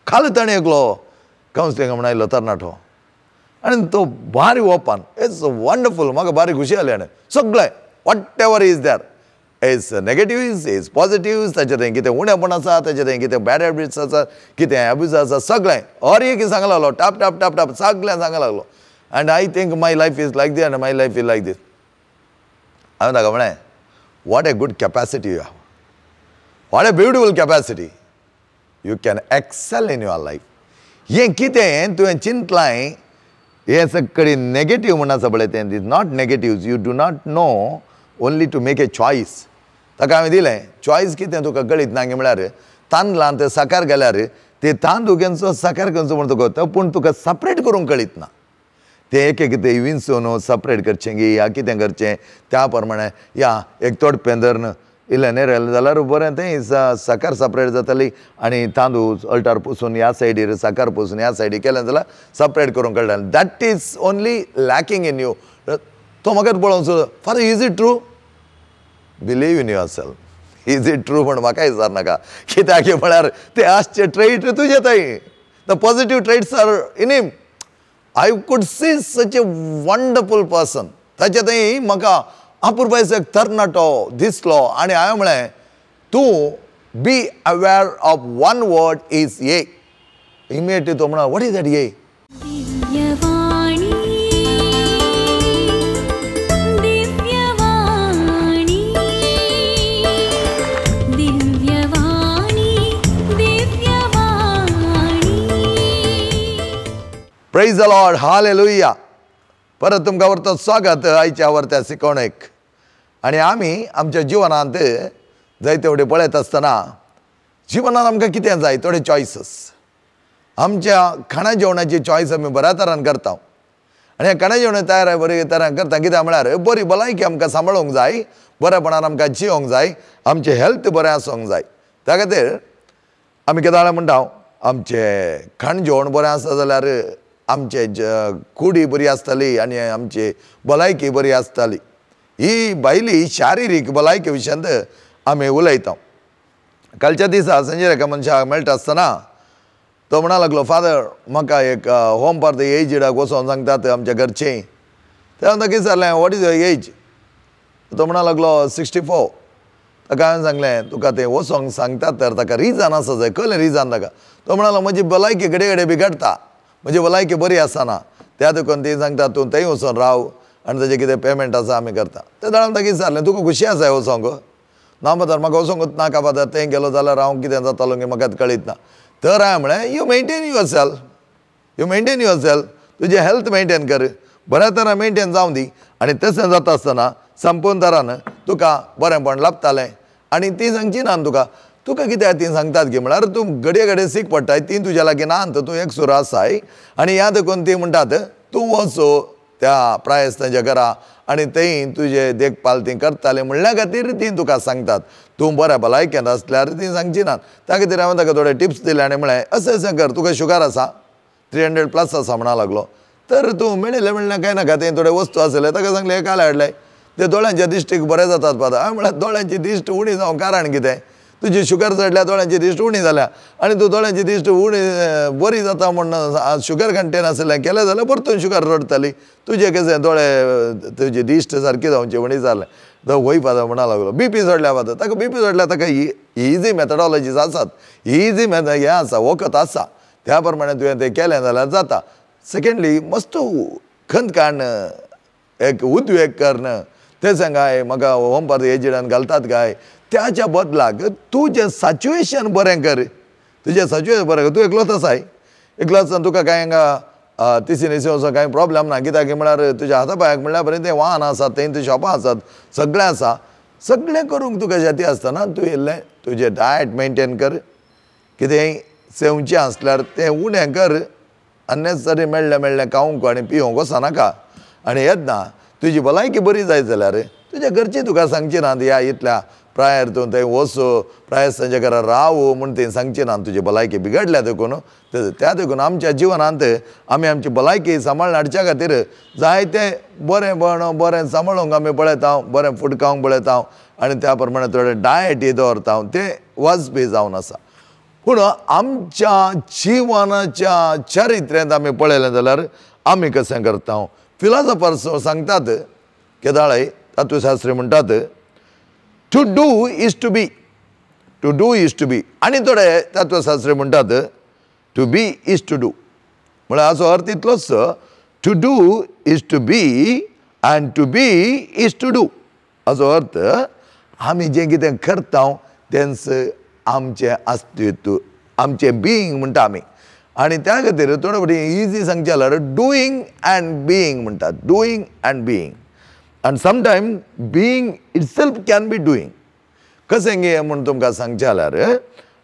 खाली ताणें एकलो कावन्सिलिंग म्हणून आयलो तरणाटो आनी तो भारी ओपन इट्स वंडरफूल म्हाका भारी खुशी जाली आनी सगळें whatever is there is negative is positive ताचे थंय कितें उणेपण आसा ताचे थंय कितें बॅड हॅबिट्स आसा कितें एब्यूज आसा सगळें हर एक सांगूंक लागलो टाप टाप टाप टाप सगळें सांगूंक लागलो and I think my life is like the and my life is like this हांवें ताका म्हळें what a good capacity you have what a beautiful capacity you can excel in your life हें कितें तुवें चिंतलाय हें सगळें नेगेटीव म्हण आसा पळय तें is not negative you do not know only to make a choice ताका हांवें दिलें चॉयस कितें तुका कळीत ना म्हळ्यार तांदळांत साकार गेल्यार ते तांदूळ घेवचो साकार करचो म्हण तुका तो पूण तुका सपरेट करूंक कळीत ना ते एक एक कितें विंचून सपरेट करचें गे या कितें करचें त्या प्रमाणे या एक तोडपें धरून इल्लें नेरेल जाल्यार बरें तें साकार सपरेट जाताली आनी तांदूळ अल्टार पुसून ह्या सायडीर साकार पुसून ह्या सायडीर केलें जाल्यार सपरेट करूंक कळटालें that is only lacking in you तो म्हाका पळोवन father is it true believe in your self is it true म्हण म्हाका विचार नाका कित्याक म्हळ्यार ते आसचे ट्रेट तुजे थंय the positive traits are in him I could see such a wonderful person. ताचे थंय म्हाका अपुरबायचो एक तरणाटो दिसलो आनी हांवें म्हळें तूं be aware of one word is ये इमिडिएटली तो म्हणा वॉट इज दॅट ये प्रेज द लॉर्ड हालेलुया परत तुमकां व्हरतो स्वागत आयच्या वर्त्या शिकवणेक आनी आमी आमच्या जिवनांत जायते वटेन पळयत आसतना जिवनांत आमकां कितें जाय थोडे चॉयसीस आमच्या खाणा जेवणाची चॉयस आमी बऱ्या तरान करता आनी ह्या खाणा जेवण तयार बरी तरान करता कित्याक म्हळ्यार बरी भलायकी आमकां सांबाळूंक जाय बरेपणान आमकां जियोंक जाय आमचें हेल्थ बरें आसूंक जाय त्या खातीर आमी केदाळे म्हणटा आमचें खाण जेवण बरें आसा जाल्यार आमचे कुडी बरी आसताली आनी आमची भलायकी बरी आसताली ही भायली शारिरीक भलायके विशयांत आमी उलयता कालच्या दिसा संजय एका मनशाक मेळटा आसतना तो म्हणा लागलो फादर म्हाका एक होम फॉर द एजिडाक वचोन सांगतात आमच्या घरचें ते हांवें ताका विचारलें वॉट इज युअर एज तो म्हणा लागलो 64 ताका हांवें सांगलें तुका तें वचोंक सांगतात तर ताका रिजन आसा जाय कसलें रिजन ताका तो म्हणा म्हजी भलायकी घडये घडये बिगडटा म्हणजे भलायकी बरी आसना त्या देखून ती सांगतात तूं थंय वचून राव आनी ताजें कितें पेमेंट आसा आमी करता ते दाळान ताका विचारलें तुका खुशी आसा वचोंक ना फादर म्हाका वचोंकूच नाका फादर थंय गेलो जाल्यार हांव कितें जातालो की म्हाका कळीत ना तर हांवें म्हळें यू मेंटेन युअर सेल्फ तुजें हेल्थ मेंटेन कर बऱ्या तरान मेंटेन जावं दी आनी तशें जाता आसतना संपूर्ण तरान तुका बरेंपण लाभतालें आनी ती सांगची ना तुका तुका कित्याक ती सांगतात की म्हळ्यार तूं घडये घडये सीक पडटाय ती तुज्या लागीं नात तूं एक सुरो आसाय आनी ह्या देखून ती म्हणटात तूं वचो त्या प्रायस्तांच्या घरा आनी थंय तुजें देखभाल ती करताले म्हणल्या खातीर ती तुका सांगतात तूं बऱ्या भलायकेंत आसल्यार ती सांगची नात त्या खातीर हांवें ताका थोडे टिप्स दिले आनी म्हळें अशें कर तुका शुगर आसा 300+ आसा म्हणा लागलो तर तूं मेळिल्लें कांय नाका थंय थोडे वस्तू आसले ताका सांगलें हे काल हाडले ते दोळ्यांच्या दिश्टीक बरें जातात फादर हांवें म्हळ्यार दोळ्यांची दिश्ट उणी जावं कारण कितें तुजी शुगर चडल्या दोळ्यांची दिश्ट उणी जाल्या आनी तूं दोळ्यांची दिश्ट उणी बरी जाता म्हण शुगर कंटेन आसलें केलें जाल्यार परतून शुगर रडटली तुजें कशें दोळे तुजी दिश्ट सारकी जावची म्हण विचारलें तो वय फादर म्हणा लागलो BP चडल्या फादर ताका BP चडल्या ताका इजी मॅथडॉलॉजीज आसात इजी हें आसा वखद आसा त्या प्रमाणे तुवें तें केलें जाल्यार जाता सेकेंडली मस्त खंत काडन एक उद्वेग करण ते सांगाय म्हाका होम फॉर द एजिडान घालतात काय त्याच्या बदलाक तुजें सिच्युएशन बरें कर तुजें सिच्युएशन बरें कर तूं एकलोच आसाय एकलो आसतना तुका कांय हांगा तिसी निसी वचोन कांय प्रॉब्लेम ना कित्याक म्हळ्यार तुज्या हाता पांयाक म्हळ्यार बरें तें वाहन आसात थंय शॉपां आसात सगळें आसा सगळें करूंक तुका शेती आसतना तूं इल्लें तुजें डायट मेंटेन कर कितेंय सेवचें आसल्यार तें उणें कर अननेसेसरी मेळ्ळें खावंक आनी पिवंक वचनाका आनी येतना तुजी भलायकी बरी जाय जाल्यार तुज्या घरचीं तुका सांगची ना ह्या इतल्या प्रायर तूं थंय वचो प्रायस्तांच्या घरा रावू म्हूण तें सांगचें ना तुजी भलायकी बिगडल्या देखून त्या देखून आमच्या जिवनांत आमी आमची भलायकी सांबाळून हाडच्या खातीर जायते बरें सांबाळूंक आमी पळयता बरें फूड खावंक पळयता आनी त्या प्रमाणे थोडे डायट दवरता तें वाजपी जावन आसा पूण आमच्या जिवनाच्या चरित्र्यांत आमी पळयलें जाल्यार आमी कशें करता. फिलॉसॉफर्स सांगतात, केदाळे तत्वशास्त्री म्हणटात, to do is to be. To do is to be. आनी थोडे तत्वशास्त्री म्हणटात, to be is to do. म्हळ्यार हाचो अर्थ इतलोच, to do is to be and to be is to do. हाचो अर्थ आमी जें कितें करता तेंच आमचें अस्तित्व, आमचें बिईंग म्हणटा आमी. आनी त्या खातीर थोडे फावटी इजी सांगचें जाल्यार डुईंग अँड बिईंग म्हणटात. Doing and being. And sometime being itself can be doing. कशें गे म्हूण तुमकां सांगचें जाल्यार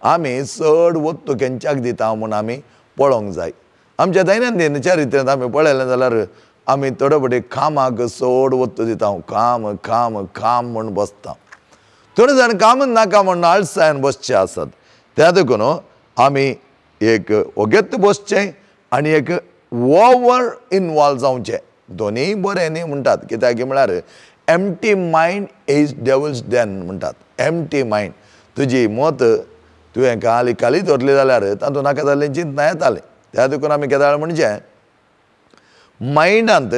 आमी चड वस्त खंयच्याक दिता म्हूण आमी पळोवंक जाय. आमच्या दैनंदीन चरित्र्यांत आमी पळयलें जाल्यार आमी थोडे फावटी कामाक चड वस्त दिता. काम काम काम म्हूण बसता. थोडे जाण काम नाका म्हूण आळसायन बसचे आसात. त्या देखून आमी एक ओगेत बसचें आनी एक ओवर इनवॉल्व जावचें. दोनीय बरें न्ही म्हणटात. कित्याक म्हळ्यार empty mind is devil's den म्हणटात. Empty mind. तुजी मत तुवें खाली धरली जाल्यार तातूंत नाका जाल्लें चिंतना येतालें. त्या देखून आमी केदाळ म्हणचें, मायंडांत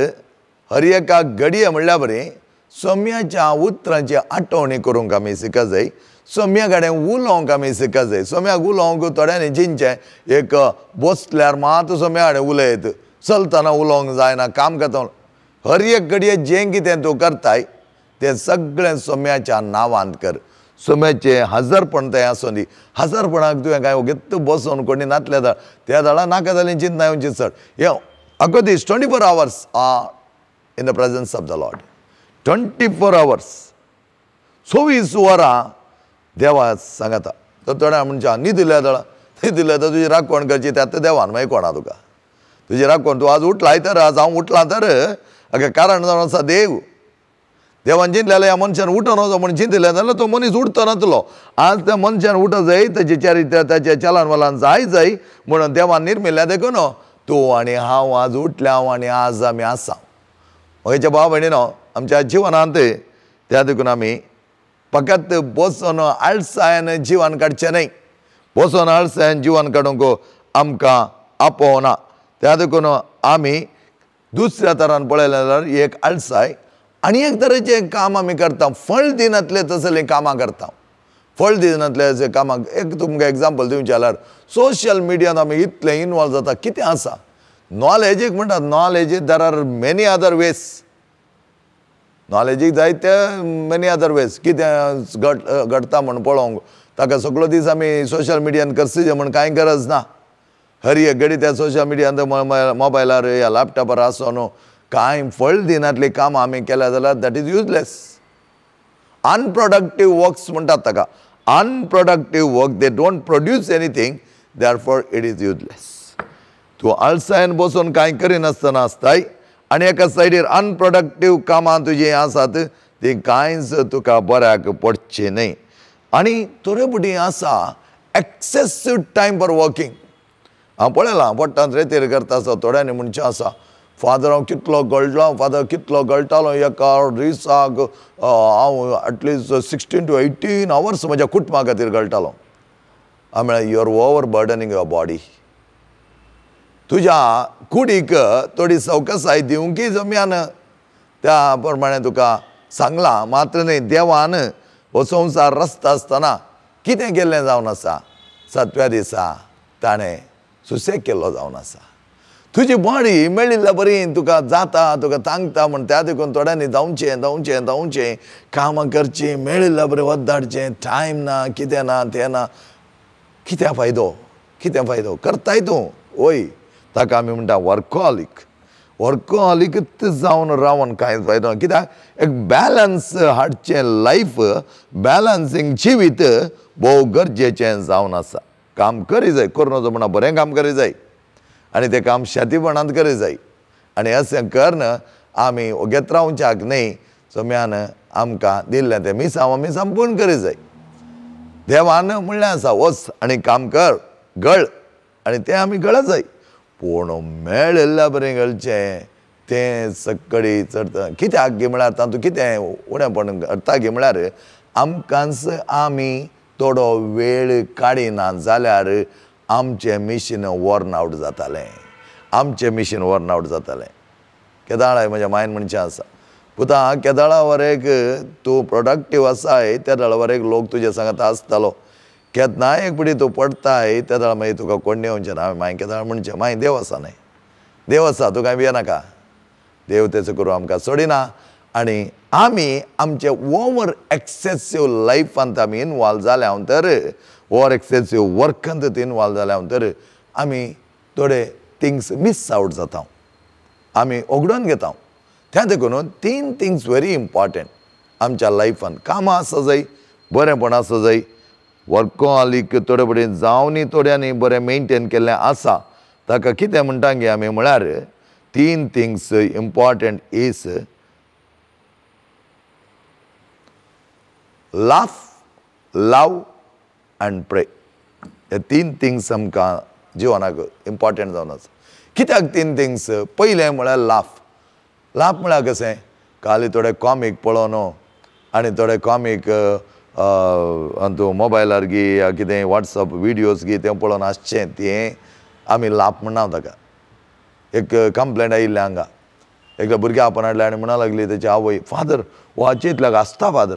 हर एका घडये म्हणल्या बरें सोम्याच्या उतरांची आठवणी करूंक आमी शिकत जाय. सोम्या कडेन उलोवंक आमी शिकत जाय. सोम्याक उलोवंक थोड्यांनी चिंतचें, एक बसल्यार मात सोम्या कडेन उलयत, चलतना उलोवंक जायना, काम करता. हर एक घडये जें कितें तूं करताय तें सगळें सोम्याच्या नांवांत कर. सोम्याचें हजरपण तें आसूं दी. हजरपणाक तुवें कांय ओगेत बसोवन कोणी नातल्या जाल्यार त्या जाळा नाका जाल्ली चिंतना येवची चड. हे अको दीस 24 hours are in the presence of the Lord. 24 hours 24 वरां देवा सांगता. तर थोड्या म्हणच्या न्ही दिल्या जाल्यार न्ही दिल्या तर तुजी राखण करची. त्यात देवान मागीर कोणा तुका तुजी राखण. तूं आज उठलाय तर आज हांव उठलां तर हाका कारण जावन आसा देव. देवान चिंतलें ह्या मनशान उठोन वचो म्हूण चिंतलें जाल्यार तो मनीस उठतो नातलो. आज त्या मनशान उठो जाय, ताचे चरित्र ताचे चलन वलन जाय जाय म्हणून देवान निर्मिल्लें. देखून तूं आनी हांव आज उठल्या आनी आज आमी आसा. म्हज्या भाव भयणीनो, आमच्या जिवनांत त्या देखून आमी फकत बसून आळसायन जिवन काडचें न्हय. बसून आळसायन जिवन काडूंक आमकां आपोवना. त्या देखून आमी दुसऱ्या तरान पळयलें जाल्यार एक आळसाय आनी एक तरेचें काम आमी करता. फळ दिनांतले तसलीं कामां करता. फळ दिनांतले कामाक एक तुमकां एग्जाम्पल दिवचें जाल्यार सोशल मिडियान आमी इतले इनवॉल्व जाता. कितें आसा नॉलेजीक म्हणटात. नॉलेजीक there are many other ways. नॉलेजीक जायते मेनी अदर वेज. कितें घडटा म्हूण पळोवंक ताका सगळो दीस आमी सोशल मिडियान करचें म्हूण कांय गरज ना. हर एक घडी त्या सोशल मिडियान मोबायलार या लॅपटॉपार आसून कांय फळ दिनांतलीं कामां आमी केल्या जाल्यार that is useless. Unproductive works म्हणटात ताका. Unproductive work they don't produce anything, therefore it is useless. तूं आळसायन बसून कांय करिनासतना आसताय आनी एका सायडीर अनप्रोडक्टीव कामां तुजीं आसात तीं कांयच तुका बऱ्याक पडचीं न्हय. आनी थोडे आसा एक्सेसीव टायम फॉर वर्कींग. हांव पळयलां पट्टांत रेतीर करता आसा थोड्यांनी म्हणचें आसा, फादर हांव कितलो गळटलो, फादर कितलो गळटालो एका दिसाक हांव एटलिस्ट 16 to 18 hours म्हज्या कुटुंबा खातीर गळटालो. हांव म्हळ्यार you are over burdening your body. तुज्या कुडीक थोडी सवकसाय दिवंकी जम्यान त्या प्रमाणें तुका सांगलां. मात्र न्ही, देवान हो संवसार रचता आसतना कितें केल्लें जावन आसा. 7व्या दिसा ताणें सुसेग केल्लो जावन आसा. तुजी बॉडी मेळिल्ल्या बरी तुका जाता, तुका तांगता म्हूण त्या देखून थोड्यांनी धांवचें कामां करचीं, मेळिल्ल्या बरें वद्दाडचें, टायम ना, कितें ना तें ना. कित्या फायदो करताय तूं. वय ताका आमी म्हणटा वर्कहॉलीक. वर्कहॉलीकच जावन रावन कांय फायदो ना. कित्याक एक बॅलन्स हाडचें. लायफ बॅलन्सींग जिवीत भोव गरजेचें जावन आसा. काम करी जाय, करूं नजो म्हणा बरें काम करी जाय आनी तें काम शेतीपणांत करी जाय. आनी अशें करन आमी ओगेत रावच्याक न्हय. सोम्यान आमकां दिल्लें तें मिसांव आमी संपूर्ण करी जाय. देवान म्हणलें आसा वच आनी काम कर, गळ, आनी तें आमी गळत जाय. पूण मेळिल्ल्या बरें गळचें तें सकडी चडटा. कित्याक गे म्हळ्यार तातूंत कितें उणेंपण करता गे म्हळ्यार आमकांच आमी थोडो वेळ काडिना जाल्यार आमचें मिशन वर्न आवट जातालें. आमचें मिशन वर्न आवट जातालें. केदाळ म्हज्या मायन म्हणचें आसा, पुता केदाळा वरेक तूं प्रोडक्टीव आसाय त्या वरेक लोक तुजे सांगात आसतालो. केन्नाय एक पिडी तूं पडताय त्या मागीर तुका कोण येवचें ना. हांवें मागीर केदाळ म्हणचें, मागीर देव आसा न्हय, देव आसा, तूं कांय भियेनाका, देव तेचो करून आमकां सोडिना. आनी आमी आमचे ओवर एक्सेसीव लायफांत आमी इनवॉल्व जाल्या तर, ओवर एक्सेसीव वर्कांत इनवॉल्व जाल्या तर आमी थोडे थिंग्स मिस आवट जाता, आमी ओगडून घेता. त्या देखून 3 थिंग्स व्हेरी इम्पॉर्टंट आमच्या लायफान. कामां आसा जाय, बरेंपण आसा जाय, वर्कोहॉलीक थोडे पडेन जावनी थोड्यांनी बरें मेंटेन केल्लें आसा. ताका कितें म्हणटा गे आमी म्हळ्यार 3 things important is laugh, love end प्रे. हे 3 थिंग्स आमकां जिवनाक इम्पॉर्टंट जावन आसा. कित्याक 3 थिंग्स? पयलें म्हळ्यार लाफ. लाफ म्हळ्यार कशें? काली थोडे कॉमीक पळोवन आनी थोडे कॉमीक तूं मोबायलार गी या कितें वॉट्सअप विडियोज गी तें पळोवन आसचें, तें आमी लाफ म्हणना ताका. एक कंप्लेंट आयिल्लें हांगा, एकल्या भुरग्या आपण हाडलें आनी म्हणूंक लागली तेची आवय, फादर हो हाचे इतल्याक आसता फादर.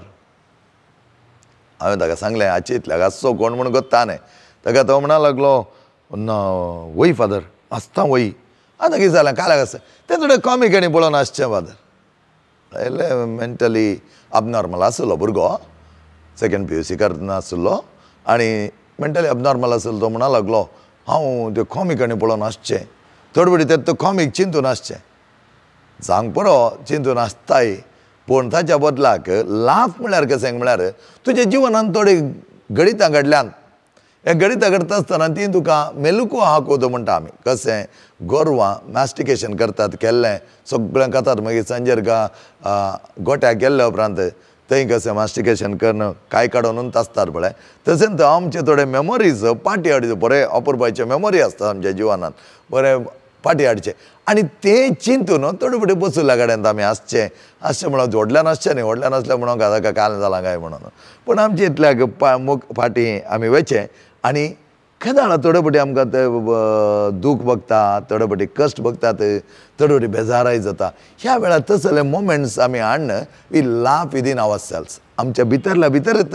हांवें ताका सांगलें हाचे इतल्याक आसचो कोण म्हूण गोत्ता न्हय. ताका तो म्हणूंक लागलो, वय फादर आसता वय. आतां कितें जालें काल्याक आसता तें थोडें कॉमिकांनी पळोवन आसचें फादर. मेंटली अबनॉर्मल आसलो भुरगो, 2nd PUC करतना आसलो आनी मेंटली अबनॉर्मल आसलो. तो म्हणूंक लागलो हांव त्यो कॉमिकांनी पळोवन आसचें, थोडे फावटी तें कॉमीक चिंतून आसचें. सांग परो चिंतून आसताय, पूण ताच्या बदलाक लाफ म्हळ्यार कशें म्हळ्यार तुज्या जिवनांत थोडी गणितां घडल्यान, हे गणितां करता आसतना ती तुका मेलुको हाकोद म्हणटा आमी. कशें? गोरवां मॅस्टिकेशन करतात, केल्लें सगळें खातात, मागीर सांजेर गोट्याक गेल्ले उपरांत थंय कशें मास्टिकेशन करून कांय काडून आसतात पळय, तशेंच आमचे थोडे मेमोरीज पाटी हाडचे, बरे अपुरबायचे मेमोरी आसतात आमच्या जिवनांत, बरे पाटी हाडचे. आनी ते चिंतून थोडे फावटी बसुल्या गाड्यांत आमी आसचें म्हणून व्हडल्यान आसचें न्ही, व्हडल्यान आसलें म्हणून ताका काल जालां काय म्हणून. पूण आमचे इतल्याक फाटी आमी वेचे आनी केदाळ थोडे फावटी आमकां ते दूख भोगता, थोडे फावटी कश्ट भोगतात, थोडे फावटी बेजाराय जाता. ह्या वेळार तसले मोमेंट्स आमी हाडन we laugh within ourselves. आमच्या भितरल्या भितरच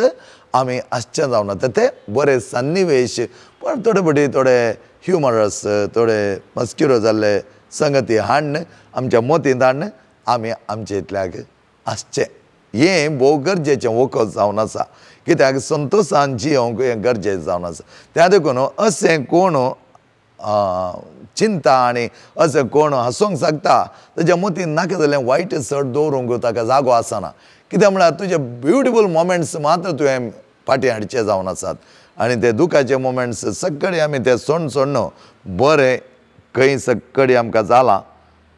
आमी आसचें जावना. ते बरे सन्निवेश, पण थोडे फावटी थोडे ह्युमरस, थोडे मस्क्युरो जाल्ले संगती हाडन आमच्या मोतींत हाडन आमी आमचे इतल्याक आसचें. हें भोव गरजेचें वखद जावन आसा, कित्याक संतोशान जियोंक हें गरजेचें जावन आसा. त्या देखून अशें कोण चिंता आनी अशें कोण हांसूंक शकता ताच्या मतीन नाका जाल्यार वायट सट दवरूंक ताका जागो आसना. कित्याक म्हळ्यार तुजे ब्युटिफूल मोमेंट्स मात्र तुवें फाटीं हाडचे जावन आसात आनी ते दुखाचे मोमेंट्स सगळे आमी ते सोडून बरे खंय सगळी आमकां जाला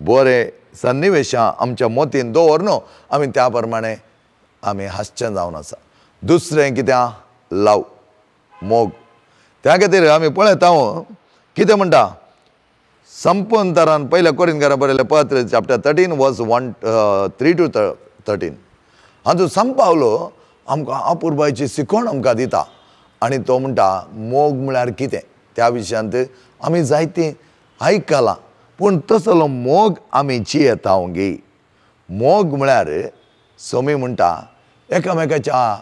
बरे सन्निवेशां आमच्या मोतीन दवरन आमी त्या प्रमाणे आमी हांसचें जावन आसा. दुसरें कित्याक? लव, मोग. त्या खातीर आमी पळयता कितें म्हणटा संपूर्ण तरान पयल्या कोरिंथकारांक बरयलें पत्र चॅप्टर 13 वर्स 3 to 13 हातूंत संपावलो आमकां अपुरबायची शिकवण आमकां दिता आनी तो म्हणटा मोग म्हळ्यार कितें. त्या विशयांत आमी जायतीं आयकलां, पूण तसलो मोग आमी जियेता गे. मोग म्हळ्यार सोमी म्हणटा एकामेकाच्या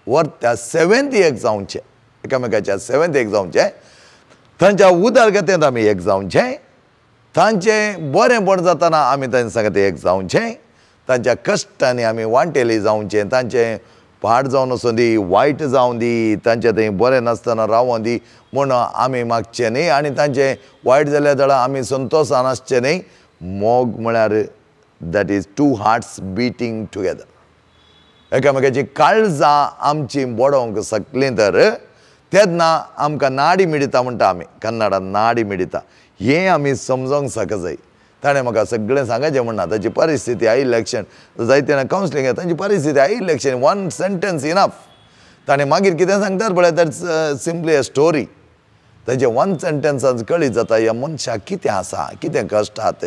वर्त्या सेवेंत एक जावचें, एकामेकाच्या सेवेंत एक जावचें, तांच्या उदरगतेंत आमी एक जावचें, तांचें बरेंपण जाताना आमी तांचे सांगत एक जावचें, तांच्या कश्टांनी आमी वांटेली जावचें, तांचें पाड जावन वचूं दी, वायट जावं दी, तांचें थंय बरें नासतना रावों दी म्हूण आमी मागचें न्ही आनी तांचें वायट जाल्या जाल्यार आमी संतोशान आसचें न्ही. मोग म्हळ्यार that is 2 hearts beating together. एकामेकाची काळजां आमची बोडोवंक शकलीं तर तेन्ना आमकां नाडी मिडिता म्हणटा आमी कन्नडांत नाडी मिडिता. हें आमी समजोंक शक जाय. ताणें म्हाका सगळें सांगचें म्हणना, ताची परिस्थिती आयिल्ल्या क्षण जायते जाणां कावन्सिलींग घेता, तांची परिस्थिती आयिल्ल्या क्षण 1 सेंटेन्स इनफ. ताणें मागीर कितें सांगतात पळय दॅट्स सिंपली अ स्टोरी. ताचे 1 सेंटेन्सान कळीत जाता ह्या मनशाक कितें आसा, कितें कश्ट आहात,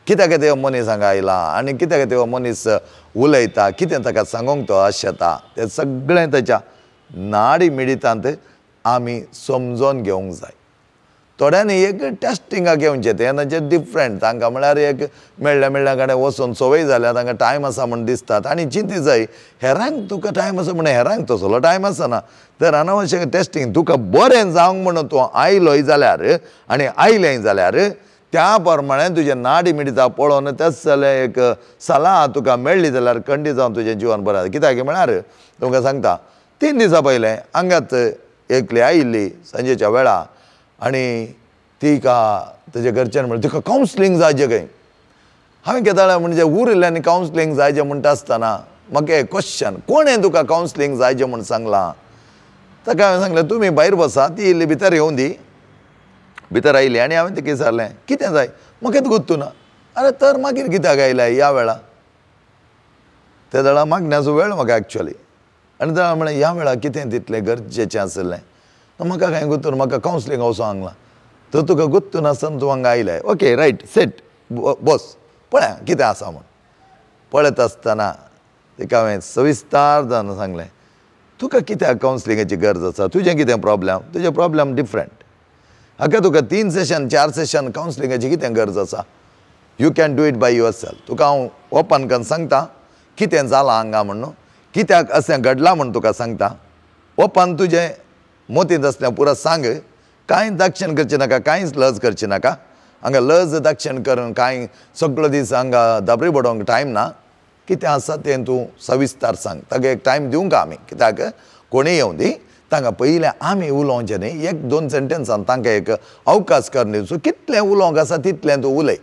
कित्याक ते मनीस हांगा आयला आनी कित्याक ते मनीस उलयता, कितें ताका सांगूंक तो आशेता, तें सगळें ताच्या नाडी मिडितांत आमी समजून घेवंक जाय. थोड्यांनी एक टेस्टिंगाक येवचें तें डिफरंट तांकां म्हळ्यार एक मेळ्ळ्या कडेन वचून संवय जाल्या तांकां टायम आसा म्हण दिसतात आनी चिंती जाय हेरांक तुका टायम आसा म्हण हेरांक तसलो टायम आसना. तर अनावश्यक टेस्टिंग तुका बरें जावंक म्हणून तूं आयलोय जाल्यार आनी आयलें जाल्यार त्या प्रमाणे तुजें नाडी मिडिता पळोवन तेच जाल्यार एक सलाह तुका मेळ्ळी जाल्यार खंडीत जावन तुजें जिवन बरें जाता. कित्याक म्हळ्यार तुमकां सांगता 3 दिसां पयलें हांगात एकली आयिल्ली सांजेच्या वेळा आनी तिका तेजे घरच्यांनी म्हणलें तुका कावन्सिलींग जायचें खंय. हांवें केदाळ्या म्हणजे उरिल्ल्यानी कावन्सिलींग जायचें म्हणटा आसतना म्हाका एक क्वेश्चन कोणें तुका कावन्सिलींग जायचें म्हूण सांगलां. ताका हांवें सांगलें तुमी भायर बसा ती इल्ली भितर येवं दी. भितर आयली आनी हांवें तिका विचारलें कितें जाय. म्हाका गुत्तू ना. अरे तर मागीर कित्याक आयल्या ह्या वेळा. त्या वेळा मागण्याचो वेळ म्हाका एक्चुअली आनी ताणें म्हणलें ह्या वेळा कितें तितलें गरजेचें आसलें. म्हाका कांय गुत्तू ना म्हाका कावन्सिलींग वचूं सांगलां. तर तुका गुत्तू नासतना तूं हांगा आयलाय. ओके रायट सेट बस पळया कितें आसा म्हूण. पळयत आसतना तिका हांवें सविस्तार जावन सांगलें तुका कित्याक कावन्सिलिंगाची गरज आसा. तुजें कितें प्रॉब्लेम. तुजें प्रॉब्लेम डिफरंट. हाका तुका 3 सेशन 4 सेशन कावन्सिलिंगाची कितें गरज आसा. You can do it by your self. तुका हांव ओपन करून सांगता कितें जालां हांगा म्हणून कित्याक अशें घडलां म्हूण तुका सांगता. ओपन तुजें मोतींत असलें पुरो सांग. कांय दाक्षण करचें नाका कांयच लज करचें नाका. हांगा लज दाक्षण करून कांय सगळो दीस हांगा दाबरी बडोवंक टायम ना. कितें आसा तें तूं सविस्तार सांग. ताका एक टायम दिवंक आमी कित्याक कोणीय येवं दी तांकां पयलें आमी उलोवचें न्ही. 1-2 सेंटेन्सान तांकां एक अवकाश कर न्ही. सो कितलें उलोवंक आसा तितलें तूं उलय.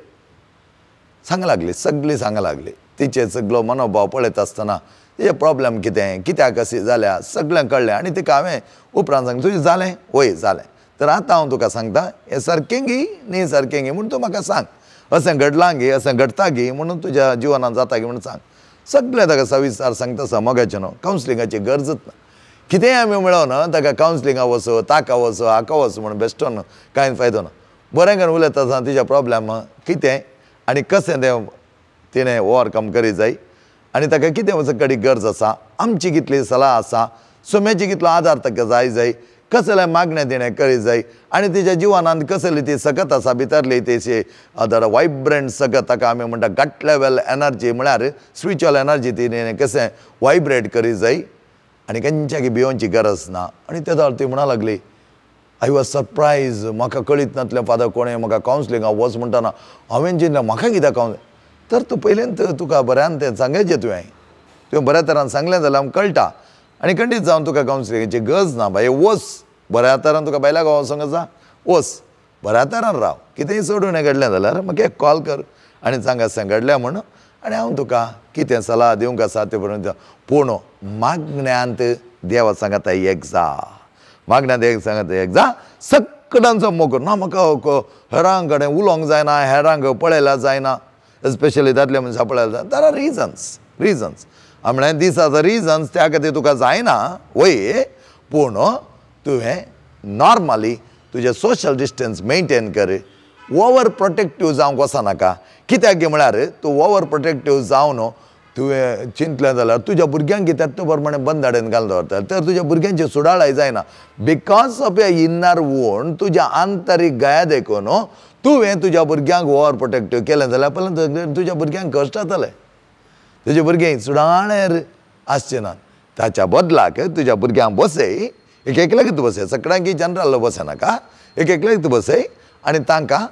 सांग लागली सगळीं सांग लागली. तिचे सगळो मनोभाव पळयत आसतना तिजे प्रॉब्लेम कितें कित्याक अशें जाल्या सगळें कळ्ळें आनी तिका हांवें उपरांत सांगलें तुजें जालें वय जालें. तर आतां हांव तुका सांगता हें सारकें गी न्ही सारकें गी म्हूण तूं म्हाका सांग. अशें घडलां गी अशें घडटा गी म्हणून तुज्या जिवनांत जाता गी म्हूण सांग. सगळें ताका सविस्तार सांगता समोगाचें न्हू. कावन्सिलिंगाची गरजच ना. कितेंय आमी मेळोन ताका कावन्सिलिंगाक वचो ताका वचो हाका वचो म्हूण बेश्टोन कांय फायदो ना. बरें करून उलयता आसतना तिजें प्रॉब्लेम कितें आनी कशें तें तिणें ओवरकम करीत जाय आनी ताका कितें वचो कडेन गरज आसा. आमची कितली सलाह आसा. सुम्याची कितलो आदार ताका जाय कसलें मागणें तिणें करीत जाय आनी तिच्या जिवनांत कसली ती सकत आसा भितरली तेची वायब्रंट सकत ताका आमी म्हणटा गट लेवल एनर्जी म्हळ्यार स्पिरिच्युअल एनर्जी तिणें कशें वायब्रेट करीत जाय आनी खंयच्याकी भिवोवची गरज ना. आनी तेदो ती म्हणा लागली आय वॉज सरप्रायज म्हाका कळीत नासलें फादर कोणें म्हाका कावन्सिलिंगाक वच म्हणटाना हांवें चिंतलें म्हाका कित्याक तर तूं पयलींत तुका बऱ्यान तें सांगचें तुवें बऱ्या तरान सांगलें जाल्यार आमकां कळटा आनी खंडीत जावन तुका कावन्सिलिंगाची गरज ना. बाय वच बऱ्या तरान तुका बायल्या गांवा वचोंक आसा वच बऱ्या तरान राव. कितेंय सोडून हें घडलें जाल्यार म्हाका एक कॉल कर आनी सांग अशें घडलें म्हूण आनी हांव तुका कितें सलाह दिवंक आसा तें पर्यंत. पूण मागण्यांत देवा सांगता एक जा. मागण्यांत एक सांगता एक जा. सगळ्यांचो मोग ना म्हाका हेरां कडेन उलोवंक जायना हेरांक पळयल्यार जायना एस्पेशली दादले मनशां पळयल्यार जायना. देर आर रिजन्स हांव म्हळें दीस आर द रिजन्स त्या खातीर तुका जायना वय. पूण तुवें नॉर्मली तुजें सोशल डिस्टन्स मेंटेन कर. ओवर प्रोटेक्टीव जावंक वचनाका. कित्याक गे म्हळ्यार तूं ओवर प्रोटेक्टीव जावन तुवें चिंतलें जाल्यार तुज्या भुरग्यांक त्याच प्रमाणे बंदाडेन घालून दवरता. तर तुज्या भुरग्यांची सुडाळाय जायना. Because of A inner wound तुज्या आंतरीक गाया देखून तुवें तुज्या भुरग्यांक ओवर प्रोटेक्टीव केलें जाल्यार पयलें तुज्या भुरग्यांक कश्ट जातलें. तुजे भुरगीं सुडाळेर आसचें नात. ताच्या बदलाक तुज्या भुरग्यांक बसय एक एकल्याक बसय. सगळ्यांक जनरल बसनाका एक एकल्याक बसय आनी तांकां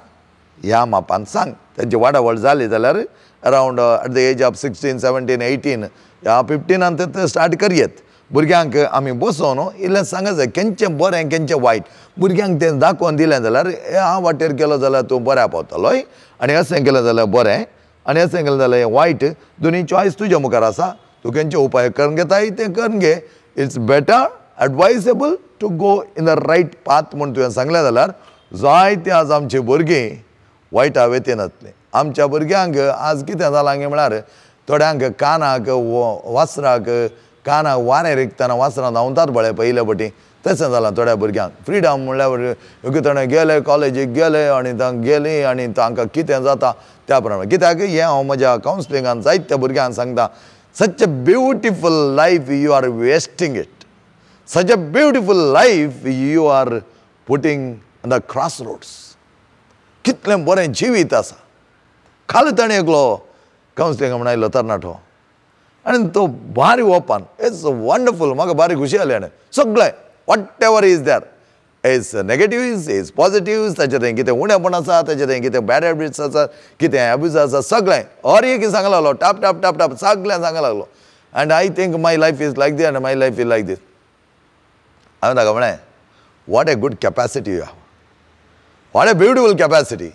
ह्या मापान सांग. तांची वाडावड जाली जाल्यार around at the age of 16, 17, 18 ह्या 15 ते स्टार्ट करयेत. भुरग्यांक आमी बसोवन इल्लें सांगत जाय केंचें बरें केंचें वायट. भुरग्यांक तें दाखोवन दिलें जाल्यार ह्या वाटेर केलो जाल्यार तूं बऱ्या पावतलोय आनी अशें केलें जाल्यार बरें आनी अशें केलें जाल्यार वायट. दोनी चॉयस तुज्या मुखार आसा. तूं खंयचे उपाय करून घेताय तें करून घे. It's better advisable to go in the right path म्हूण तुवें सांगलें जाल्यार जायतीं आज आमचीं भुरगीं वायटा वेतीन वतलीं. आमच्या भुरग्यांक आज कितें जालां गे म्हळ्यार थोड्यांक कानाक वासराक कानाक वारें रिकतना वासरां धांवतात बळे पयले फावटी तशें जालां थोड्या भुरग्यांक. फ्रिडम म्हणल्यार थोडे गेले कॉलेजीक गेले आनी तांकां गेलीं आनी तांकां कितें जाता त्या प्रमाणे. कित्याक हें हांव म्हज्या कावन्सिलिंगान जायत्या भुरग्यांक सांगता such a beautiful life you are wasting it. such a beautiful life you are putting on the crossroads. कितले बरें जिवीत आसा. काल ताणें एकलो कावन्सिलिंग म्हणून आयलो तरणाटो आनी तो भारी ओपन. It's wonderful. म्हाका भारी खुशी जाली. आनी सगळें whatever is there is negatives is positives, ताचे थंय कितें उणेपण आसा, ताचे थंय कितें बॅड हॅबिट्स आसा, कितें एब्यूज आसा, सगळें हर एक सांगूंक लागलो. टाप टाप टाप टाप सगळें सांगूंक लागलो. And I think my life is like this and my life is like this. हांवें ताका म्हळें what a good capacity you have, what a beautiful capacity,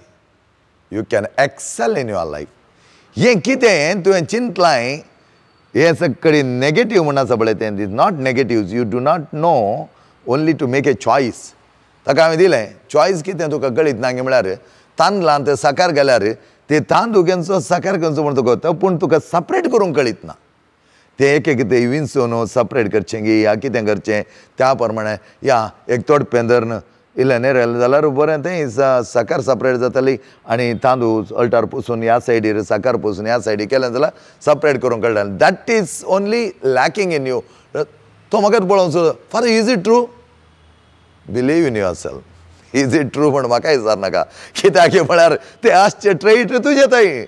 you can excel in your life. हें कितें तुवें चिंतलाय हें सगळें नेगेटीव म्हण आसा पळय तें is not negatives. You do not know only to make a choice. ताका हांवें दिलें चॉयस कितें तुका कळीत ना गे म्हळ्यार तांदळांत ते साकार घाल्यार ते तांदूळ खंयचो साकार खंयचो म्हण तुका तो पूण तुका सपरेट करूंक कळीत ना. ते एक एक ते विंचून सपरेट करचें गे या कितें करचें त्या प्रमाणे या एक तोडपें धरून इल्लें नेरेल जाल्यार बरें तें साकार सपरेट जाताली आनी तांदूळ अल्टार पुसून ह्या सायडीर साकार पुसून ह्या सायडीर केलें जाल्यार सपरेट करूंक कळटा. That is only lacking in you. तो म्हाका पळोवन far is it true, believe in your self. Is it true म्हण म्हाका विचार नाका. कित्याक म्हळ्यार ते आसचे ट्रेट तुजे थंय.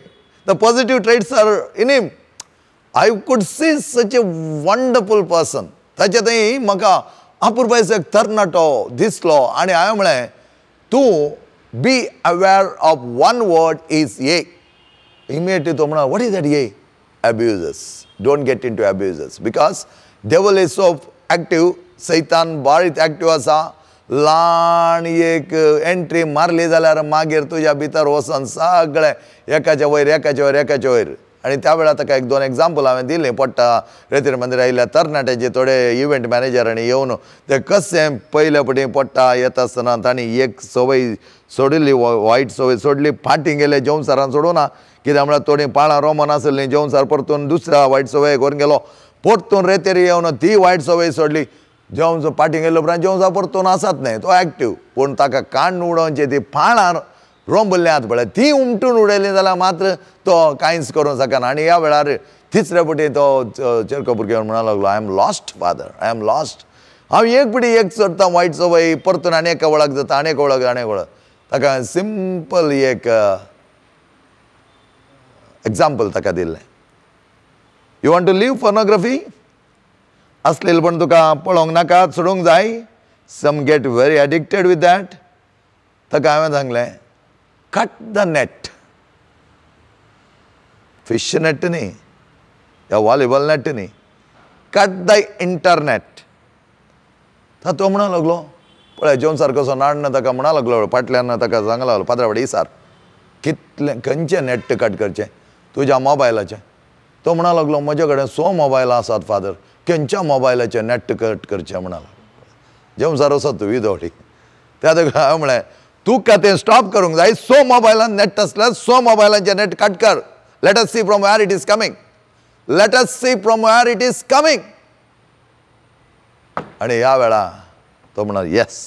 The positive traits are in him. I could see such a wonderful person. ताचे थंय म्हाका अपुरबायचो एक तरणाटो दिसलो आनी हांवें म्हळें तूं be aware of one word is ये. इमिडिएटली तो म्हणा वॉट इज दॅट ये? Abuses. Don't get in to abuses because devil is so active. सैतान बारीक एक्टीव आसा. ल्हान एक एंट्री मारली जाल्यार मागीर तुज्या भितर वचोन सगळें एकाच्या वयर एकाच्या वयर एकाच्या वयर. आनी त्या वेळार ताका एक दोन एग्जाम्पल हांवें दिलें. पडटा रेतीर मंदिर आयिल्ल्या तरणाट्याचे थोडे इव्हेंट मॅनेजरांनी येवन ते कशें पयले पटी पडटा येता आसतना तांणी एक संवय सोडिल्ली, वायट संवय सोडली, फाटीं गेले जेवणसारान सोडूना. कित्याक म्हळ्यार थोडीं पाळां रोमन आसलीं जेवणसार परतून दुसऱ्या वायट संवय करून गेलो. परतून रेतीर येवन ती वायट संवय सोडली. जेवण फाटीं गेले उपरांत जेवण परतून आसात न्हय तो एक्टीव. पूण ताका काण उडोवचे ती पाळां रोंबल्ली आहात पळय ती उमटून उडयली जाल्यार मात्र तो कांयच करूंक शकना. आनी ह्या वेळार तिसरे पटी तो चेडको भुरगो म्हणूंक लागलो I am lost father, I am lost. हांव एक पटी एक सोडटा वायट संवय परतून आनी एका वळख जाता आनी एक वळख आनी एक वळख. ताका सिंपल एक एग्जाम्पल ताका दिल्लें. You want to leave pornography? असलेलपण तुका पळोवंक नाका, सोडूंक जाय. Some get very addicted with that. ताका हांवें सांगलें cut the net. Fish net न्ही, या वॉलीबॉल नेट न्ही, कट द इंटरनेट. तो म्हणूंक लागलो पळय जेवण कसो नाडना ताका म्हणूंक लागलो फाटल्यान ताका सांगूंक लागलो पाद्रा फुडें इसार कितलें खंयचें नेट कट करचें तुज्या मोबायलाचें. तो म्हणूंक लागलो म्हजे कडेन 100 मोबायलां आसात फादर, खंयच्या मोबायलाचें नेट कट करचें म्हणूंक लागलो. जेवण असो तूं विदोटी. त्या ताका हांवें म्हळें तुका तें स्टॉप करूंक जाय. 100 मोबायलान नेट आसल्यार 100 मोबायलांचें नेट कट कर. Let us see from where it is coming. Let us see from where it is coming. आनी ह्या वेळा तो म्हणा येस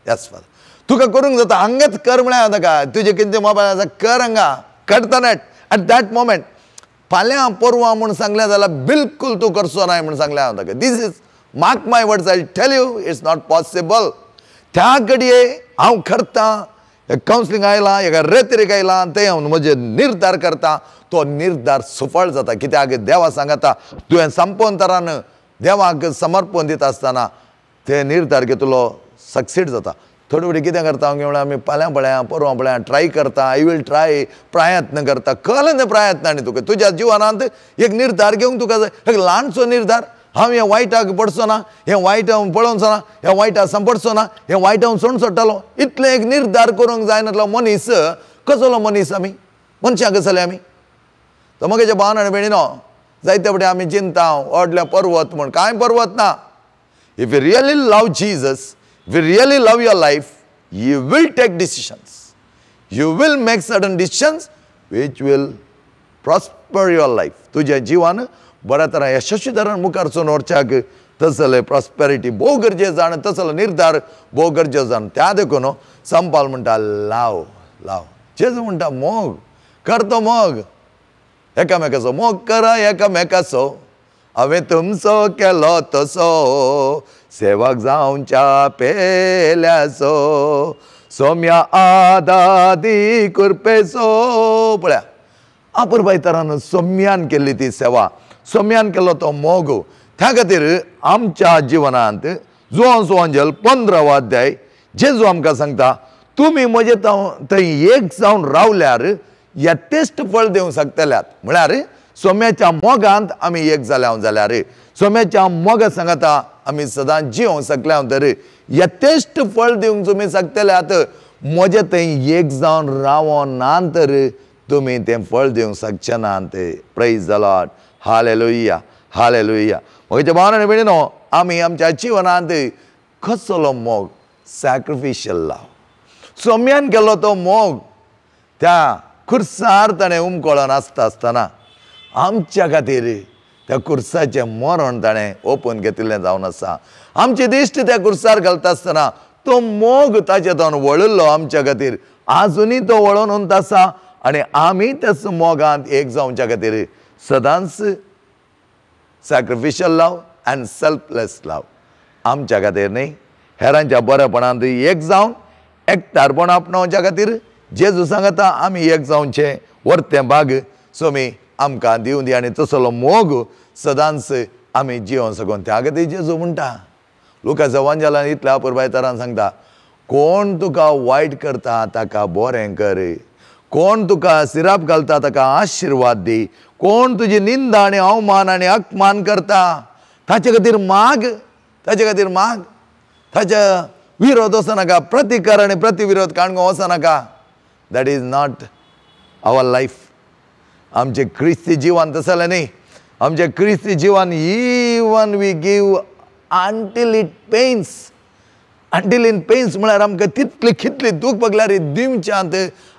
येस फादर तुका करूंक जाता. हांगाच कर म्हळ्यार ताका तुजे कितें मोबायल आसा कर हांगा cut the net at that moment. फाल्यां परवां म्हूण सांगलें जाल्यार बिलकूल तूं करचो नाय म्हूण सांगलें हांवें ताका. This is mark my words I tell you it's not possible. त्या घडये हांव करतां. कावन्सिलिंग आयलां एका रेतीरेक आयलां आनी थंय हांव म्हजे निर्धार करतां. तो निर्धार सफळ जाता. कित्याक देवा सांगता तुवें संपूर्ण तरान देवाक समर्पण दिता आसतना ते निर्धार घेतलो सक्सीड जाता. थोडी फुडें कितें करता हांव म्हळ्यार आमी फाल्यां पळया परवां पळया ट्राय करता. आय वील ट्राय प्रयत्न करता. कळ्ळें तें प्रयत्नांनी तुका तुज्या जिवनांत एक निर्धार घेवंक तुका जाय. एक ल्हानसो निर्धार हांव ह्या वायटाक पडचो ना, हें वायट हांव पळोवचो ना, ह्या वायटा सांपडचो ना, हें वायट हांव सोडून सोडटालो. इतलें एक निर्धार करूंक जाय नासलो. मनीस कसलो मनीस आमी मनशां कसले आमी. तो म्हज्या भावान आनी भयणीनो जायते फावटी आमी चिंता व्हडलें पर्वत म्हूण कांय पर्वत ना. If you really love Jesus, if you really love your life, you will take decisions. You will make certain decisions which will prosper your life. तुज्या जिवान बऱ्या तरेन यशस्वी तरेन मुखार चोन व्हरच्याक तसलें प्रॉस्पेरिटी भोव गरजेचो आनी तसलो निर्धार भोव गरजेचो. आनी त्या देखून संपाल म्हणटा लाव लाव. जेजू म्हणटा मोग कर. तो मोग एकामेकाचो मोग करा एकामेकाचो हांवें तुमचो केलो तसो सेवक जावच्या पेल्यासो सोम्या आदादी कुरपेसो पळया अपुरबाय तरान सोम्यान केल्ली ती सेवा सोम्यान केलो तो मोग त्या खातीर आमच्या जिवनांत जुआंव सुवांजल 15 अध्याय जेजू आमकां सांगता तुमी म्हजे थंय एक जावन रावल्यार यथेश्ट फळ दिवंक शकतल्यात म्हळ्यार सोम्याच्या मोगांत आमी एक जाल्यार सोम्याच्या मोगा सांगता आमी सदांच जिवंक शकल्यात तर यथेश्ट फळ दिवंक तुमी शकतल्यात म्हजे थंय एक जावन रावनात तर तुमी तें फळ दिवंक शकचे नात praise the Lord hallelujah hallelujah म्हज्या भावनांनी भयणीनो आमी आमच्या जिवनांत कसलो मोग सॅक्रिफिशियल लाव सोम्यान केलो तो मोग त्या खुर्सार ताणें उमकळोन आसतना आमच्या खातीर त्या खुर्साचें मरण ताणें ओपून घेतिल्लें जावन आसा आमचे दिश्ट त्या खुर्सार घालता आसतना तो मोग ताचे तावन वळिल्लो आमच्या खातीर आजुनी तो वळोन उंत आसा आनी आमी त्याच मोगांत एक जावच्या खातीर सदांच सॅक्रिफिशियल लाव एंड सेल्फलेस लाव आमच्या खातीर न्ही हेरांच्या बरेपणांत एक जावन एकठारपण आपणावच्या खातीर जेजू सांगता आमी एक जावचें वर्तें भाग सोमी आमकां दिवं दी आनी तसलो मोग सदांच आमी जिवोंक शकून त्या खातीर जेजू म्हणटा लुकाच्या वांजलान इतल्या अपुरबाय तरान सांगता कोण तुका वायट करता ताका बरें कर कोण तुका सिराप घालता ताका आशिर्वाद दी कोण तुजी निंदा आनी अवमान आनी अपमान करता ताचे खातीर माग ताच्या विरोध वचनाका प्रतिकार आनी प्रतिविरोध काणको वचनाका that is not our life आमचें क्रिस्ती जिवन तसलें न्ही आमचें क्रिस्ती जिवन even we give until it pains म्हळ्यार आमकां तितली कितली दूख पगल्यार दिवच्यांत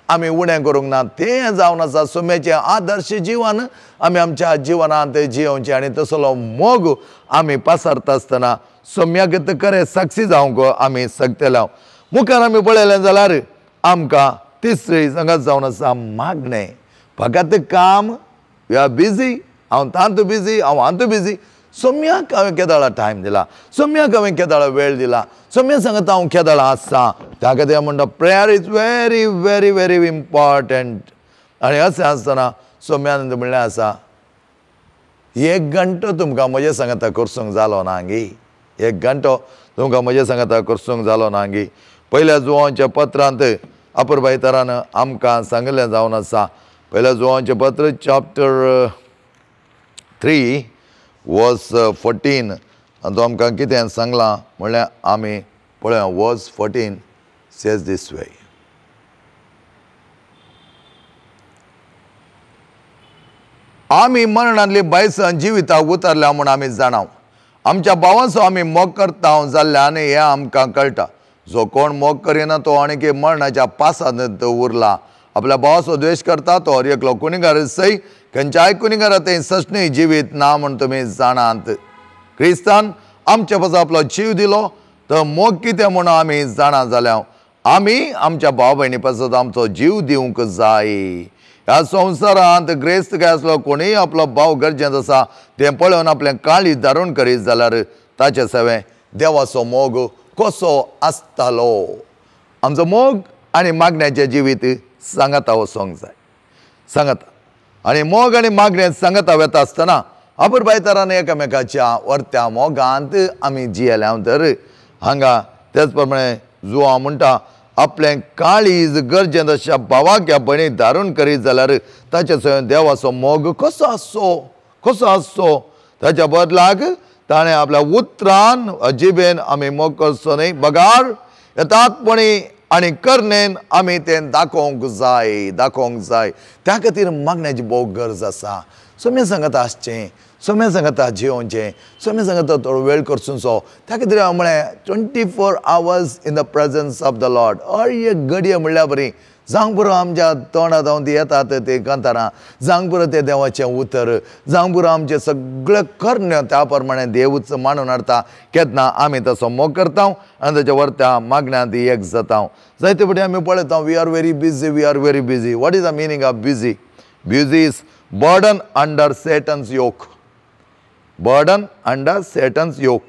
आमी उणें करूंक ना तें जावन आसा सोम्याचें आदर्श जिवन आमी आमच्या जिवनांत जियोवचें आनी तसलो मोग आमी पासारता आसतना सोम्याक खरें साक्षी जावंक आमी सकतले मुखार आमी पळयलें जाल्यार आमकां तिसरी सांगात जावन आसा मागणें फकत काम वी आर बिजी हांव तांतू बिजी सोम्याक हांवें केदाळा टायम दिला सोम्याक हांवें केदाळा वेळ दिला सोम्या सांगता हांव केदाळा आसा त्या खातीर म्हणटा prayer is very very very important आनी अशें आसतना सोम्यान म्हणलें आसा 1 घंटो तुमकां म्हजे सांगता करसूंक जालो ना गी 1 घंटो तुमकां म्हजे सांगता करसूंक जालो ना गी पयल्या जुआंवच्या पत्रांत अपुरबाय तरान आमकां सांगलें जावन आसा पयल्या जुआंवचें पत्र चॅप्टर 3 वर्स 14 आनी तो आमकां कितें सांगलां म्हणल्यार आमी पळया वर्स 14 सेज दीस वे आमी मरणांतली बायसन जिविताक उतरल्या म्हूण आमी जाणाव आमच्या भावाचो आमी मोग करता जाल्ल्यान हें आमकां कळटा जो कोण मोग करिना तो आनीक मरणाच्या पासांत उरला आपल्या भावाचो द्वेश करता तो एकलो कुणीगार सई खंयच्याय कुणीगारांत सशणय जिवीत ना म्हूण तुमी जाणात क्रिस्तान आमच्या पासून आपलो जीव दिलो तो मोग कितें म्हूण आमी जाणा जाल्या आमी आमच्या भाव भयणी पासून आमचो जीव दिवंक जाय ह्या संवसारांत ग्रेस्त काय आसलो कोणीय आपलो भाव गरजेचो आसा तें पळोवन आपलें काळी धारून करीत जाल्यार ताचे सेवे देवाचो मोग कसो आसतालो आमचो मोग आनी मागण्याचें जिवीत सांगता वचोंक जाय सांगता आनी मोग आनी मागणें सांगता वेता आसतना अपुरबाय तरान एकामेकाच्या वर्त्या मोगांत आमी जियेल्या तर हांगा तेच प्रमाणे जुआंव म्हणटा आपलें काळीज गरजेन अशा भावाक ह्या भयणी धारून करीत जाल्यार ताचे सयत देवाचो मोग कसो आसचो ताच्या बदलाक ताणें आपल्या उतरान जिबेन आमी मोग करचो न्ही बगार येतातपणी आनी करनेन आमी तें दाखोवंक जाय त्या खातीर मागण्याची भोव गरज आसा सोम्या सांगता आसचें सोम्या सांगता जियोवचें सोम्या सांगता थोडो वेळ करचो त्या खातीर हांव म्हळें 24 hours in the presence of the Lord एक घडये म्हणल्यार बरी जावंक पुरो आमच्या तोंडांत जावन ती येतात ते कांतारां जावंक पुरो तें देवाचें उतर जावंक पुरो आमचें सगळें कर्ण्य त्या प्रमाणे देवूच मांडून हाडटा केन्ना आमी तसो मोग करता आनी ताच्या वर्त्या मागण्यांत एक जाता जायते फावटी आमी पळयता we are very busy what is the meaning of busy is burden under Satan's yoke burden under Satan's yoke.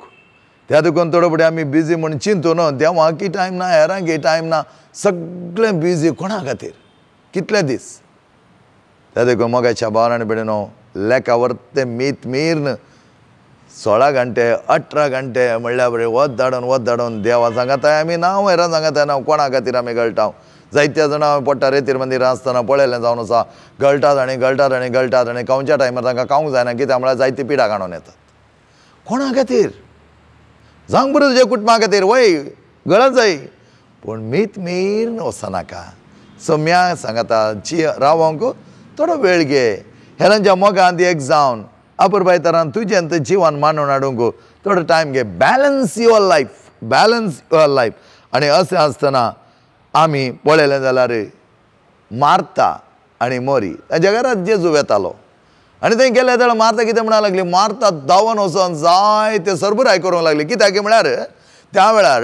त्या देखून थोडे फुडें आमी बिजी म्हूण चिंतू न्हू, देवाकी टायम ना, हेरांकी टायम ना, सगळें बिजी कोणा खातीर, कितले दीस. त्या देखून मोगाच्या भावांनी बेडे न्हू लेखावर मीत मीर्न 16 घंटे 18 घंटे म्हणल्यार बरें वत धाडून देवा सांगाताय आमी नांव हेरां सांगाताय नांव कोणा खातीर आमी गळटाव. जायत्या जाणां हांवें पडटा रेतीर मंदिरां आसतना पळयलें जावन आसा, गळटात आनी कांवच्या टायमार तांकां कांवंक जायना, कित्याक म्हळ्यार जायती पिडा काडून येतात. कोणा खातीर? सांग बरें तुज्या कुटुंबा खातीर वय गळत जाय, पूण मीत मीर वचनाका. सम्या सांगाता रावंक थोडो वेळ घे, हेरांच्या मोगांत एक जावन अपुरबाय तरान तुजें जिवन मांडून हाडूंक थोडो टायम घे. Balance your life. आनी अशें आसतना आमी पळयलें जाल्यार मार्ता आनी मोरी तांच्या घरांत जेजू येतालो आनी थंय गेले जाल्यार मार्ता कितें म्हणूंक लागली, मार्ता धांवन वचोन जायते सरबराय करूंक लागली. कित्याक म्हळ्यार त्या वेळार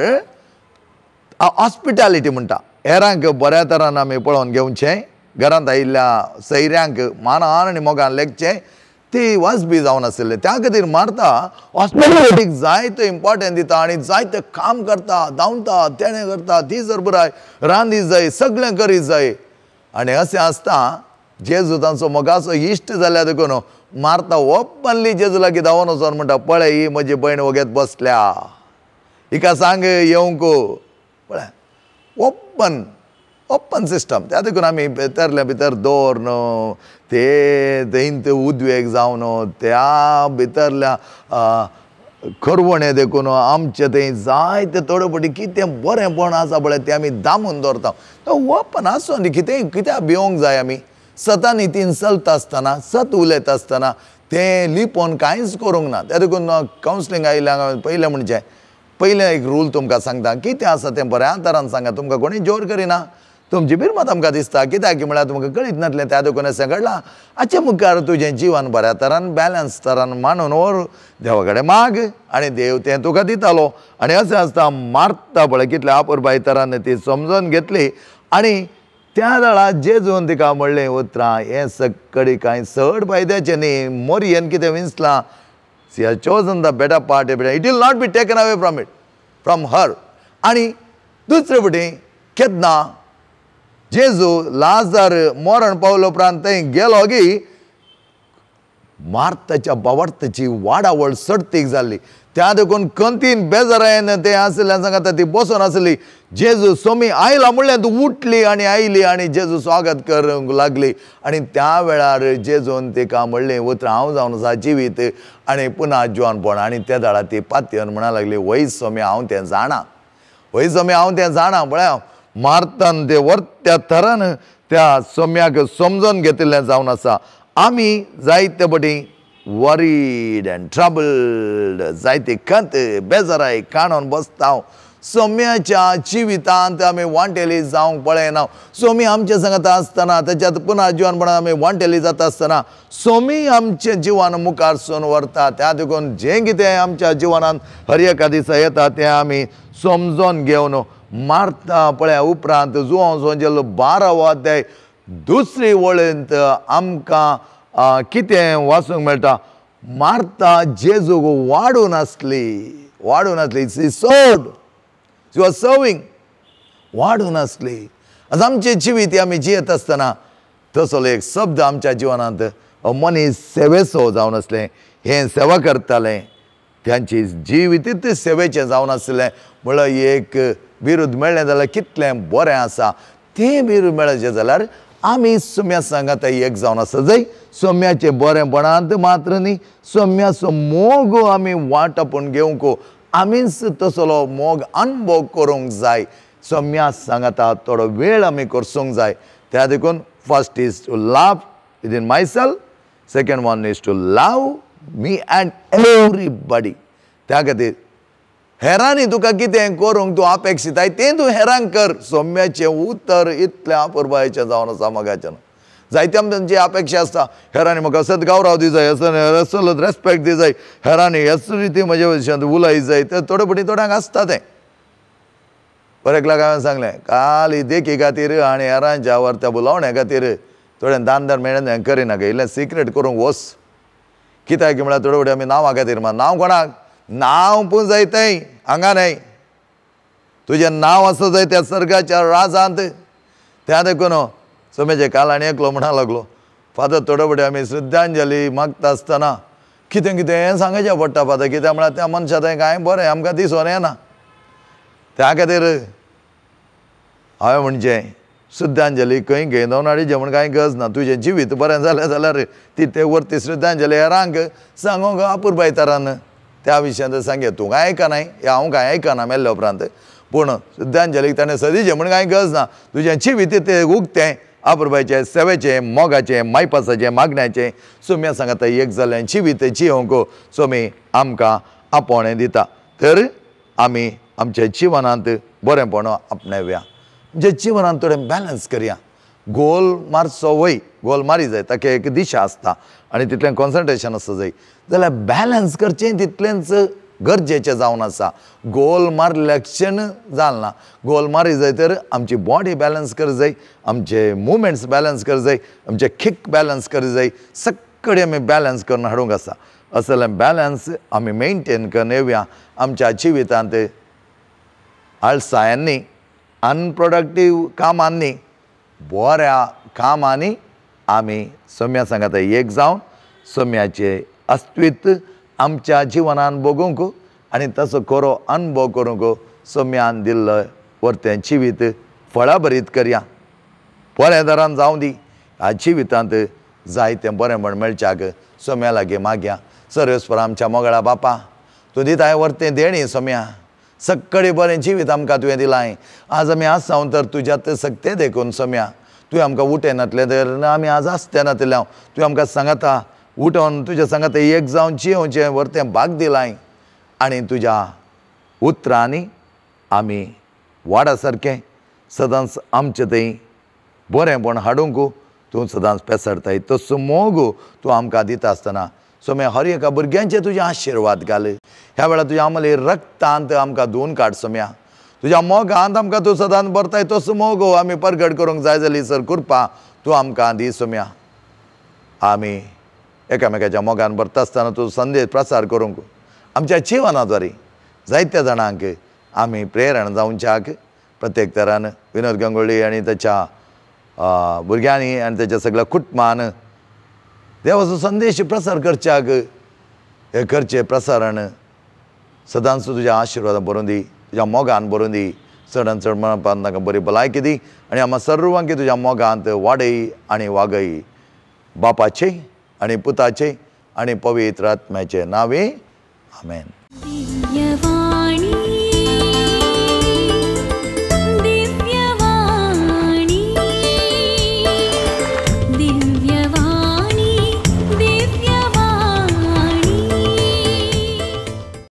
हॉस्पिटॅलिटी म्हणटा, हेरांक बऱ्या तरान आमी पळोवन घेवचें, घरांत आयिल्ल्या सैऱ्यांक मानान आनी मोगान लेखचें, ती वाजबी जावन आशिल्लें. त्या खातीर मार्ता हॉस्पिटॅलिटीक जायतो इम्पॉर्टन्स दिता आनी जायतें काम करता, धांवता, तेणें करता, ती सरबराय रांदी जाय, सगळें करीत जाय. आनी अशें आसता जेजू तांचो मोगाचो इश्ट जाल्या देखून मार्ता ओपनली जेजू लागीं धांवन वचोन म्हणटा, पळय ही म्हजी भयण वगेत बसल्या, हिका सांग येवंक. पळय ओपन सिस्टम. त्या देखून आमी भितरल्या भितर दवर न्हू, ते थंय उद्वेग जावन त्या भितरल्या खरवणे देखून आमचे थंय जायते तोडपटी कितें बरेंपण आसा पळय तें आमी दामून दवरता. ओपन आसूं कितें कित्याक भिवंक जाय आमी. सतान हितीन चलता आसतना, सत उलयता आसतना तें लिपोवन कांयच करूंक ना. त्या देखून कावन्सिलींग आयिल्ल्यांक पयलें म्हणचें, पयलें एक रूल तुमकां सांगता, कितें आसा तें बऱ्या तरान सांगा, तुमकां कोणी जोर करिना. तुमची बिरमत आमकां दिसता, कित्याक की म्हळ्यार तुमकां कळीत नासलें, त्या देखून अशें घडलां. हाचे मुखार तुजें जिवन बऱ्या तरान बॅलन्स तरान मांडून व्हर, देवा कडेन माग आनी देव तें तुका दितालो. आनी अशें आसता मार्ता पळय कितल्या आपुरबाय तरान ती समजून घेतली. आनी त्या वेळार जेजून तिका म्हणलें उतरां, हें सगळी कांय चड फायद्याचें न्ही. मोरयेन कितें विंचलां, she has chosen the better part, it will not be taken away from her. आनी दुसरे वटेन केन्ना जेजू लाजार मरण पावलो उपरांत थंय गेलो की मार्ताच्या बावार्थाची वाडावळ सर्तीक जाल्ली. त्या देखून कंतीन बेजारायन तें आसलें सांगाता ती बसून आसली. जेजू सोमी आयला म्हणलें तूं उठली आनी आयली आनी जेजू स्वागत करूंक लागली. आनी त्या वेळार जेजून तिका म्हणलें उतर हांव जावन आसा जिवीत आनी पुना जिवनपण. आनी त्या दाळा ती पातयेवन म्हणा लागली, वय सोमी हांव तें जाणा, वय सोमी हांव तें जाणा. म्हळ्यार मार्तान ते वर्त्या तरान त्या सोम्याक समजून घेतिल्लें जावन आसा. आमी जायते पटी वरीड एंड ट्रबल्ड, जायती खंत बेजाराय काडून बसता. सोम्याच्या जिवितांत आमी वांटेली जावंक पळयना. सोमी आमचे सांगता आसतना, त्याच्यात पुना जिवनपणांत आमी वांटेली जाता आसतना सोमी आमचें जिवन मुखार सून व्हरता. त्या देखून जें कितें आमच्या जिवनांत हर एका दिसा येता तें आमी समजून घेवन मार्ता पळय उपरांत जुवां सोंजेलो 12वो अध्याय दुसरी वळेंत आमकां कितें वाचूंक मेळटा. मार्ता जेजूक वाडून आसली. शी वॉज सर्विंग, वाडून आसली. आतां आमचें जिवीत आमी जियेत आसतना तसलो एक शब्द आमच्या जिवनांत मनीस सेवेचो जावन आसलें. हें सेवा करतालें, त्यांची जिवितूच सेवेचें जावन आसलें. म्हळ्यार एक बिरूद मेळ्ळें जाल्यार कितलें बरें आसा. तें बिरूद मेळचें जाल्यार आमी सोम्या सांगात एक जावन आसा जाय. सोम्याचें बरेंपणांत मात्र न्ही, सोम्याचो मोग आमी वांटपून घेवंक आमीच तसलो मोग अनुभव करूंक जाय. सोम्या सांगाता थोडो वेळ आमी करसूंक जाय. त्या देखून first is to love within myself, second one is to love me and everybody. त्या खातीर हेरांनी तुका कितें करूंक तूं अपेक्षीताय तें तूं हेरांक कर. सोम्याचें उतर इतलें अपुरबायेचें जावन आसा मोगाचें. जायत्या तांची अपेक्षा आसता, हेरांनी म्हाका सत गौरव दी जाय, असलो रेस्पेक्ट दी जाय, हेरांनी हेच रिती म्हजे विशयांत उलय जाय. तर थोडे पटी थोड्यांक आसता तें. बरेक लागून हांवें सांगलें काल ही देखी खातीर आनी हेरांच्या व्हरत्या बुलावण्या खातीर थोड्यान दान मेळना हें करिनाका, इल्लें सिक्रेट करूंक वच. कित्याक म्हळ्यार थोडे आमी नांवा खातीर नांव कोणाक नांव पूण जाय तें हांगा न्हय तुजें नांव आसा जाय त्या सर्गाच्या राजांत त्या देखून सोमेचे काल आनी एकलो म्हणा लागलो फादर थोडे फुडें आमी श्रद्धांजली मागता आसतना कितें कितें सांगचें पडटा फादर कित्याक म्हळ्यार त्या मनशा थंय कांय बरें आमकां दिसून येना त्या खातीर हांवें म्हणचें श्रद्धांजली खंय घेवन हाडीचें म्हण कांय गरज ना तुजें जिवीत बरें जालें जाल्यार ती ते व्हरती श्रद्धांजली हेरांक सांगूंक अपुरबाय तरान त्या विशयान सांगे तूं कांय आयकनाय हांव कांय आयकना मेल्ले उपरांत पूण श्रद्धांजलीक ताणें सदीचें म्हण कांय गरज ना तुजें जिवीत तें उगतें अपुरबायचें सेवेचें मोगाचें मायपासाचें मागण्याचें सोम्या सांगता एक जाल्लें जिवीत जियोंक सोमी आमकां आपोवणें दिता तर आमी आमच्या जिवनांत बरेंपण आपणाव्या म्हणजे जिवनांत थोडें बॅलन्स करया गोल मारचो वय गोल मारी जाय ताका एक दिशा आसता आनी तितलें कॉन्सन्ट्रेशन आसता जाय जाल्यार बॅलन्स करचें तितलेंच गरजेचें जावन आसा गोल मारल्या क्षण जालना गोल मारी जाय तर आमची बॉडी बॅलन्स कर जाय आमचे मुवमेंट्स बॅलन्स कर जाय आमचे किक बॅलन्स कर जाय सगळें आमी बॅलन्स करून हाडूंक आसा असलें बॅलन्स आमी मेनटेन करून येवया आमच्या जिवितांत आळसायांनी अनप्रोडक्टीव कामांनी बऱ्या कामांनी आमी सोम्या सांगता एक जावन सोम्याचें अस्तित्व आमच्या जिवनान बगूंक आनी तसो खरो अनुभव करूंक सोम्यान दिल्लो वर्तें जिवीत फळां भरीत करया बरें दरान जावं दी ह्या जिवितांत जायतें बरेंपण मेळच्याक सोम्या लागीं मागया सर्वेस्पर आमच्या मोगळा बापा तूं दिताय वर्तें देणी सोम्या सगळें बरें जिवीत आमकां तुवें दिलां आज आमी आसांव तर तुज्यात सक्ते देखून सोम्या तुवें आमकां उठे नातलें तर आमी आज आसते नातले तुवें आमकां सांगता उठोन तुज्या सांगता एक जावन जियोवचें वर्तें भाग दिलां आनी तुज्या उतरांनी आमी वाडा सारकें सदांच आमचें थंय बरेंपण हाडूंक तूं सदांच पेसडताय तसो मोग तूं आमकां दिता आसतना सोम्या हर एका भुरग्यांचे तुजे आशिर्वाद घाल ह्या वेळार तुज्या आमले रक्तांत आमकां धुवन काड सोम्या तुज्या मोगांत आमकां तूं सदांच भरताय तसो मोग आमी परगट करूंक जाय जाली सर कृपा तूं आमकां दी सोम्या आमी एकामेकाच्या मोगान भरता आसतना तूं संदेश प्रसार करूंक आमच्या जिवनाद्वारे जायत्या जाणांक आमी प्रेरण जावच्याक प्रत्येक तरान विनोद गंगोळी आनी ताच्या भुरग्यांनी आनी ताच्या सगळ्या कुटुंबान देवाचो संदेश प्रसार करच्याक हे करचें प्रसारण सदांच तुज्या आशिर्वादान भरून दी तुज्या मोगान भरून दी चडान चड म्हणपाक ताका बरी भलायकी दी आनी आम्हा सर्वांक तुज्या मोगांत वाडय आनी वागय बापाचे आनी पुताचे आनी पवित्र आत्म्याचे नांवे आमेन.